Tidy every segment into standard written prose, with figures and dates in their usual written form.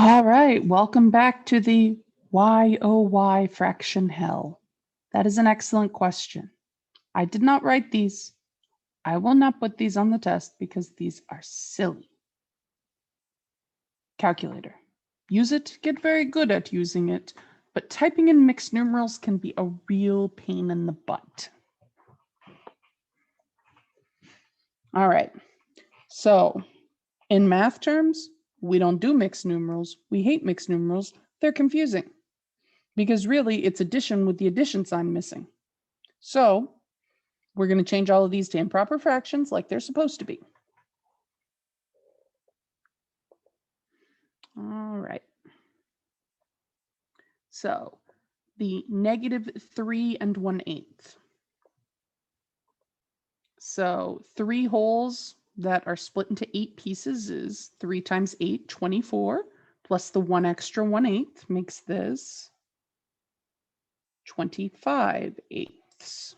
All right, welcome back to the why oh why fraction hell. That is an excellent question. I did not write these. I will not put these on the test because these are silly. Calculator. Use it, get very good at using it, but typing in mixed numerals can be a real pain in the butt. All right, so in math terms, we don't do mixed numerals. We hate mixed numerals. They're confusing because really it's addition with the addition sign missing. So we're going to change all of these to improper fractions like they're supposed to be. All right. So the -3 1/8. So 3 wholes that are split into 8 pieces is 3 times 8, 24, plus the 1 extra 1/8 makes this 25/8.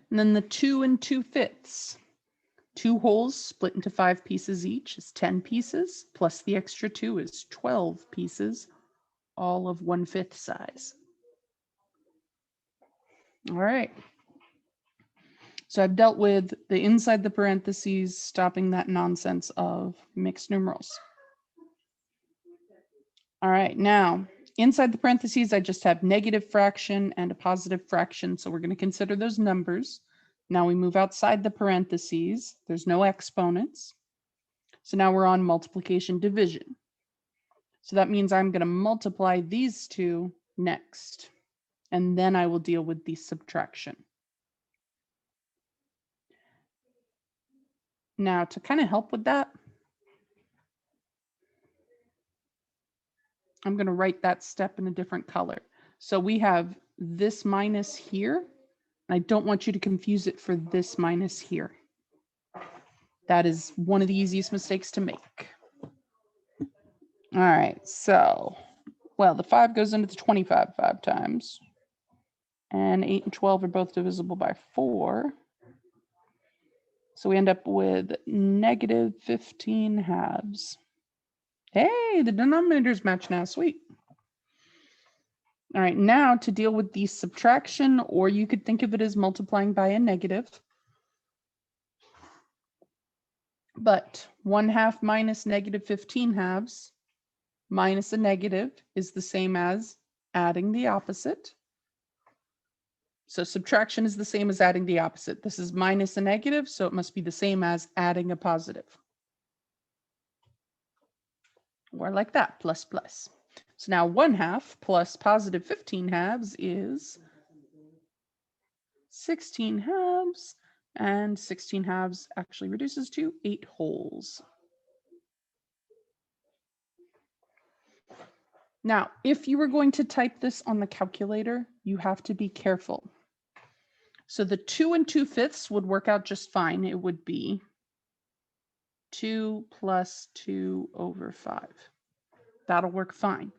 And then the 2 2/5. 2 wholes split into 5 pieces each is 10 pieces, plus the extra 2 is 12 pieces, all of 1/5 size. All right. So I've dealt with the inside the parentheses, stopping that nonsense of mixed numerals. All right, now inside the parentheses, I just have negative fraction and a positive fraction. So we're going to consider those numbers. Now we move outside the parentheses. There's no exponents. So now we're on multiplication division. So that means I'm going to multiply these two next, and then I will deal with the subtraction. Now, to kind of help with that, I'm going to write that step in a different color. So we have this minus here. I don't want you to confuse it for this minus here. That is one of the easiest mistakes to make. All right, so, well, the 5 goes into the 25 5 times. And 8 and 12 are both divisible by 4. So we end up with -15 halves. Hey, the denominators match now, sweet. All right, now to deal with the subtraction, or you could think of it as multiplying by a negative. But 1/2 minus -15 halves minus a negative is the same as adding the opposite. So subtraction is the same as adding the opposite. This is minus a negative, so it must be the same as adding a positive. Or like that, plus plus. So now 1/2 plus positive 15 halves is 16 halves, and 16 halves actually reduces to 8 wholes. Now, if you were going to type this on the calculator, you have to be careful. So the 2 2/5 would work out just fine. It would be 2 plus 2 over 5. That'll work fine.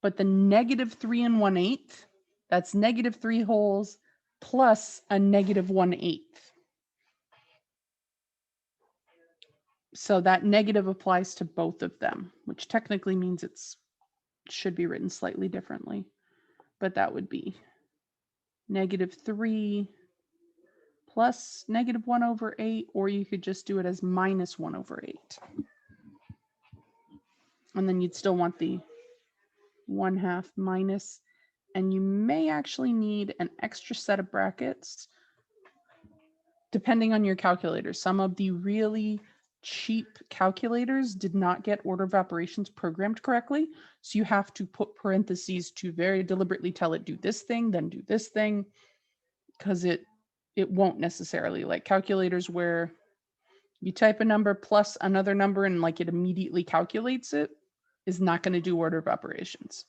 But the -3 1/8, that's -3 wholes plus a -1/8. So that negative applies to both of them, which technically means it should be written slightly differently. But that would be -3 plus -1 over 8, or you could just do it as -1 over 8. And then you'd still want the 1/2 minus, and you may actually need an extra set of brackets depending on your calculator. Some of the really cheap calculators did not get order of operations programmed correctly. So you have to put parentheses to very deliberately tell it do this thing, then do this thing, because it won't necessarily. Like calculators where you type a number plus another number and like it immediately calculates it is not going to do order of operations.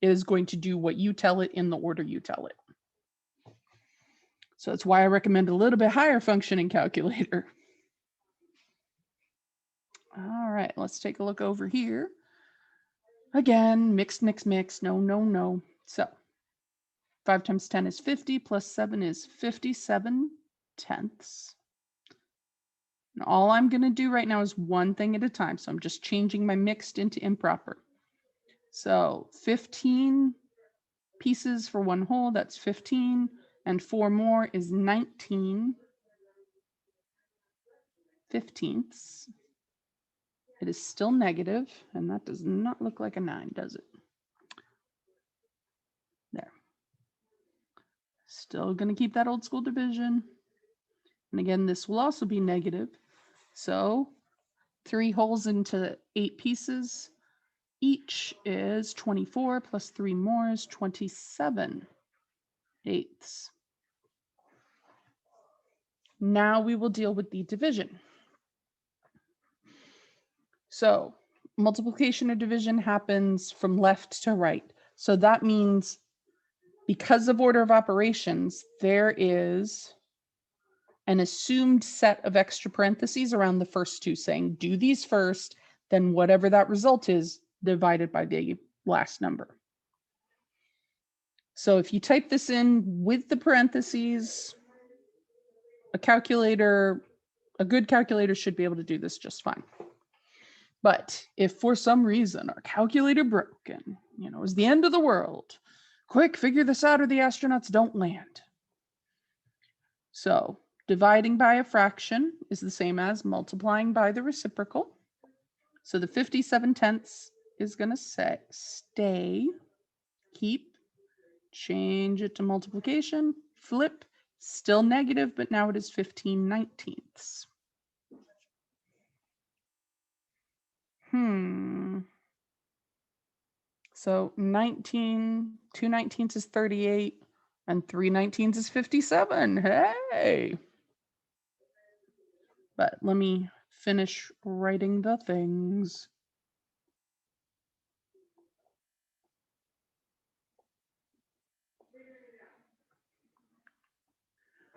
It is going to do what you tell it in the order you tell it. So that's why I recommend a little bit higher functioning calculator. All right, let's take a look over here. Again, mixed, mixed, mixed. No, no, no. So 5 times 10 is 50, plus 7 is 57 tenths. And all I'm going to do right now is one thing at a time. So I'm just changing my mixed into improper. So 15 pieces for one whole, that's 15. And 4 more is 19 15ths. It is still negative, and that does not look like a 9, does it? There. Still going to keep that old school division. And again, this will also be negative. So 3 wholes into 8 pieces. Each is 24 plus 3 more is 27 eighths. Now we will deal with the division. So multiplication or division happens from left to right. So that means because of order of operations, there is an assumed set of extra parentheses around the first two saying, do these first, then whatever that result is divided by the last number. So if you type this in with the parentheses, a good calculator should be able to do this just fine. But if for some reason our calculator broke and, it was the end of the world, quick, figure this out or the astronauts don't land. So dividing by a fraction is the same as multiplying by the reciprocal. So the 57/10 is going to stay, keep, change it to multiplication, flip, still negative, but now it is 15/19. So 19, 2/19 is 38, and 3/19 is 57. Hey! But let me finish writing the things.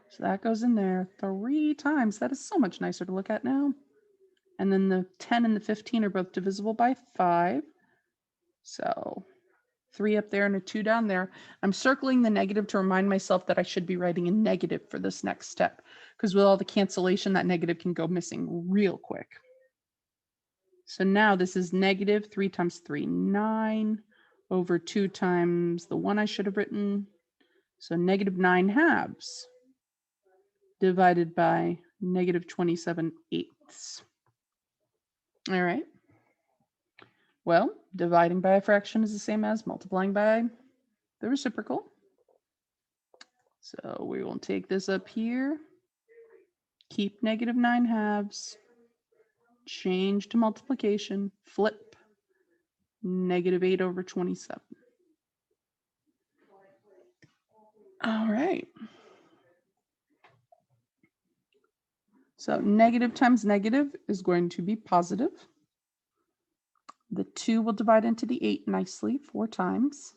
So that goes in there 3 times. That is so much nicer to look at now. And then the 10 and the 15 are both divisible by 5. So 3 up there and a 2 down there. I'm circling the negative to remind myself that I should be writing a negative for this next step, because with all the cancellation, that negative can go missing real quick. So now this is negative 3 times 3, 9, over 2 times the 1 I should have written. So negative 9 halves divided by negative 27 eighths. All right. Well, dividing by a fraction is the same as multiplying by the reciprocal. So we will take this up here, keep negative 9 halves, change to multiplication, flip, negative 8 over 27. All right. So negative times negative is going to be positive. The 2 will divide into the 8 nicely 4 times.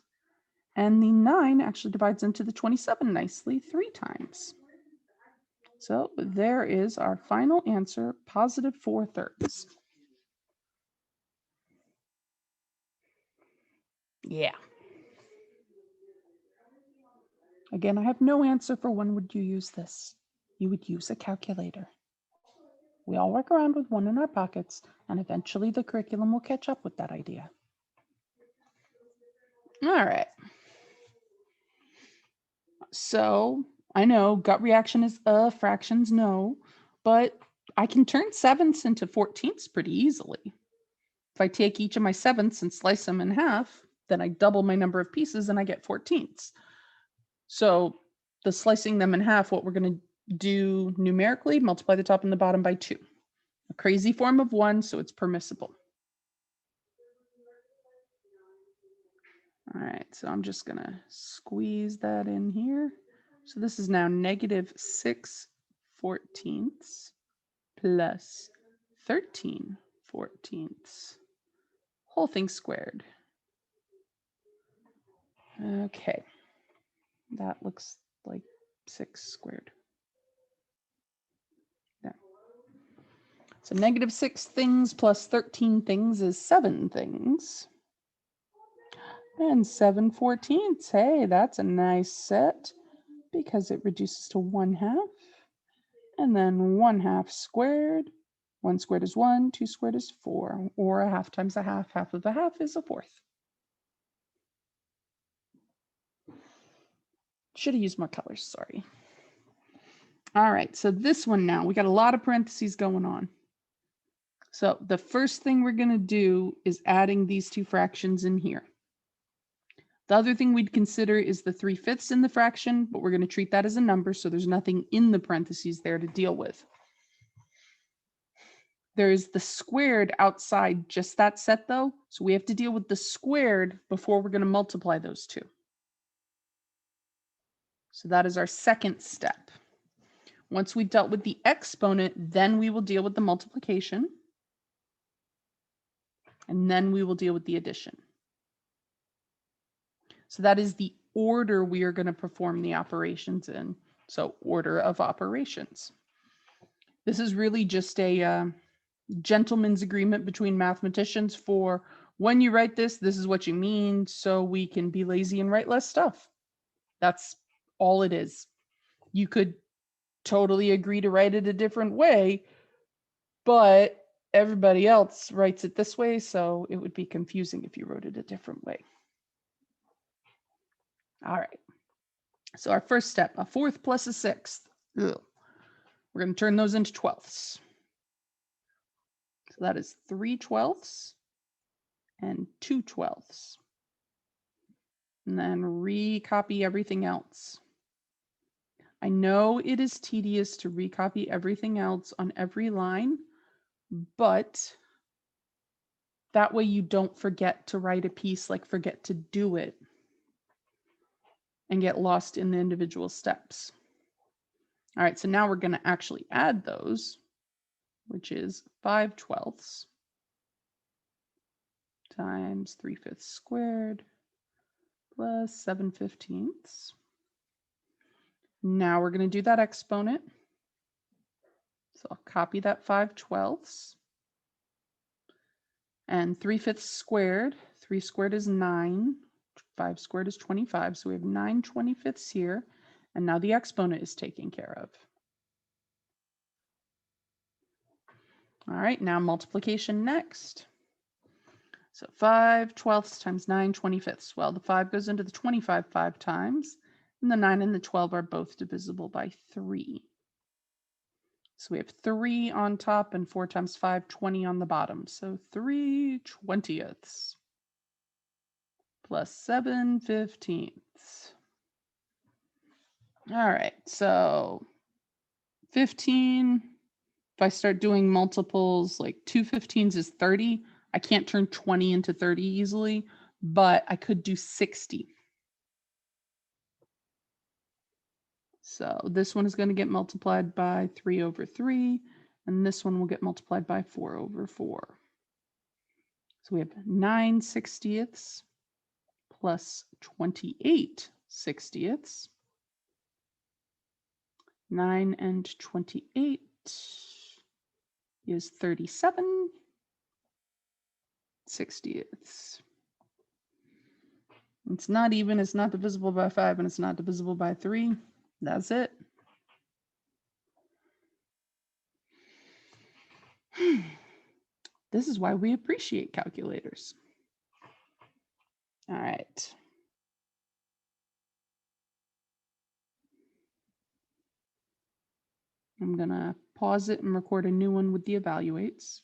And the 9 actually divides into the 27 nicely 3 times. So there is our final answer, positive 4/3. Yeah. Again, I have no answer for when would you use this. You would use a calculator. We all work around with one in our pockets, and eventually the curriculum will catch up with that idea. All right. So I know gut reaction is fractions, no, but I can turn 7ths into 14ths pretty easily. If I take each of my 7ths and slice them in half, then I double my number of pieces and I get 14ths. So the slicing them in half, what we're going to do numerically, multiply the top and the bottom by 2. A crazy form of 1, so it's permissible. All right, so I'm just going to squeeze that in here. So this is now negative 6/14 plus 13/14, whole thing squared. Okay, that looks like 6 squared. There. So negative 6 things plus 13 things is 7 things. And 7/14. Hey, that's a nice set because it reduces to 1/2. And then 1/2 squared. 1 squared is 1, 2 squared is 4, or a half times a half. Half of a half is a fourth. Should have used more colors, sorry. All right, so this one now, we got a lot of parentheses going on. So the first thing we're going to do is adding these two fractions in here. The other thing we'd consider is the 3/5 in the fraction, but we're going to treat that as a number, so there's nothing in the parentheses there to deal with. There's the squared outside just that set though, so we have to deal with the squared before we're going to multiply those two. So that is our second step. Once we've dealt with the exponent, then we will deal with the multiplication, and then we will deal with the addition. So that is the order we are going to perform the operations in. So order of operations. This is really just a gentleman's agreement between mathematicians for when you write this, this is what you mean, so we can be lazy and write less stuff. That's all it is. You could totally agree to write it a different way, but everybody else writes it this way, so it would be confusing if you wrote it a different way. All right. So our first step, a fourth plus a sixth. Ugh. We're going to turn those into twelfths. So that is 3/12 and 2/12. And then recopy everything else. I know it is tedious to recopy everything else on every line, but that way you don't forget to write a piece, like forget to do it and get lost in the individual steps. All right, so now we're going to actually add those, which is 5/12 times 3/5 squared plus 7/15. Now we're going to do that exponent. So I'll copy that 5/12. And 3/5 squared, 3 squared is 9, 5 squared is 25, so we have 9/25 here, and now the exponent is taken care of. All right, now multiplication next. So 5/12 times 9/25. Well, the 5 goes into the 25 5 times, and the 9 and the 12 are both divisible by 3. So we have 3 on top and 4 times 5, 20 on the bottom. So 3/20 plus 7/15. All right, so 15, if I start doing multiples, like 2/15 is 30. I can't turn 20 into 30 easily, but I could do 60. So this one is going to get multiplied by 3/3, and this one will get multiplied by 4/4. So we have 9/60 plus 28/60. 9 and 28 is 37/60. It's not even, it's not divisible by 5, and it's not divisible by 3. That's it. This is why we appreciate calculators. All right. I'm going to pause it and record a new one with the evaluates.